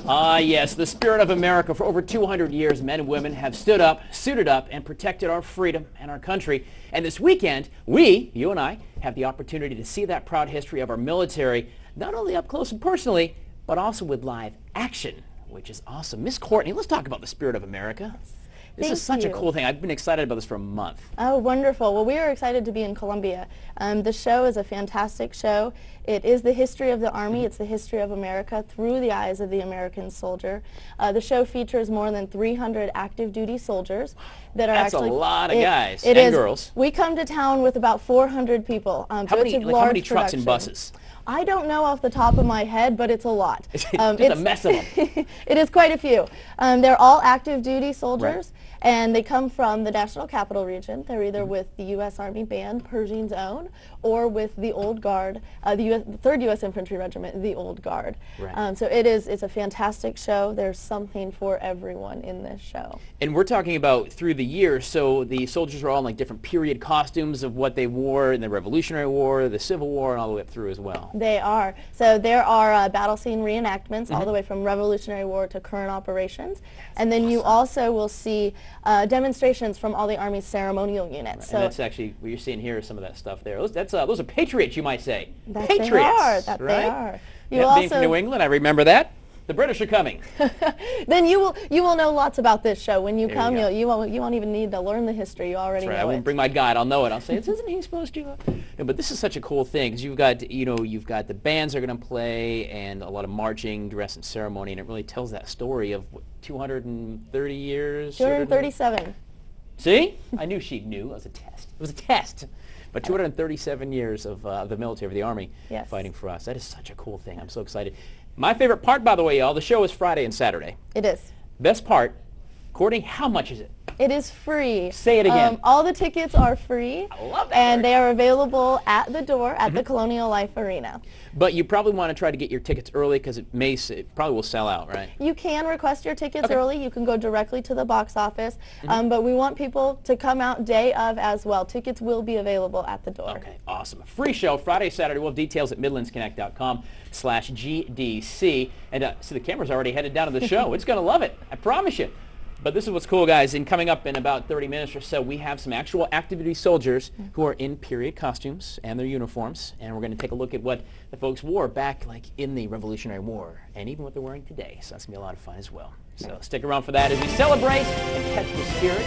Ah, yes, the spirit of America. For over 200 years, men and women have stood up, suited up, and protected our freedom and our country. And this weekend, you and I, have the opportunity to see that proud history of our military, not only up close and personally, but also with live action, which is awesome. Miss Courtney, let's talk about the spirit of America. This is such a cool thing. I've been excited about this for a month. Oh, wonderful. Well, we are excited to be in Columbia. The show is a fantastic show. It is the history of the Army. It's the history of America through the eyes of the American soldier. The show features more than 300 active duty soldiers that are That's actually... a lot of guys and girls. We come to town with about 400 people. How many trucks and buses? I don't know off the top of my head, but it's a lot. It's a mess of them. It is quite a few. They're all active duty soldiers, and they come from the National Capital Region. They're either with the U.S. Army Band, Pershing's Own, or with the Old Guard, the 3rd U.S. Infantry Regiment, the Old Guard. Right. So it's a fantastic show. There's something for everyone in this show. And we're talking about through the years, so the soldiers are all in like different period costumes of what they wore in the Revolutionary War, the Civil War, and all the way up through as well. They are. So there are battle scene reenactments all the way from Revolutionary War to current operations. And then you also will see demonstrations from all the Army's ceremonial units. Right. So and that's actually, what you're seeing here is some of that stuff there. Those are patriots, you might say. That Patriots, they are. That right? they are. Being from New England, I remember that. The British are coming. Then you will know lots about this show. When you There come, you you won't even need to learn the history. You already know it. I won't bring my guide. I'll know it. I'll say, isn't he supposed to? No, but this is such a cool thing because you've got the bands are going to play and a lot of marching, dress, and ceremony, and it really tells that story of what, 230 years. 237. See, I knew she knew. It was a test. It was a test. But 237 years of the military, of the Army, fighting for us. That is such a cool thing. I'm so excited. My favorite part, by the way, y'all, the show is Friday and Saturday. It is. Best part, Courtney, how much is it? It is free. Say it again. All the tickets are free. I love that And word. they are available at the door at the Colonial Life Arena. But you probably want to try to get your tickets early because it probably will sell out, right? You can request your tickets early. You can go directly to the box office. But we want people to come out day of as well. Tickets will be available at the door. Okay, awesome. A free show Friday, Saturday. We'll have details at midlandsconnect.com/GDC. And see, the camera's already headed down to the show. It's going to love it. I promise you. But this is what's cool, guys. And coming up in about 30 minutes or so, we have some actual active duty soldiers who are in period costumes and their uniforms. And we're going to take a look at what the folks wore back like in the Revolutionary War and even what they're wearing today. So that's going to be a lot of fun as well. So stick around for that as we celebrate and catch the spirit.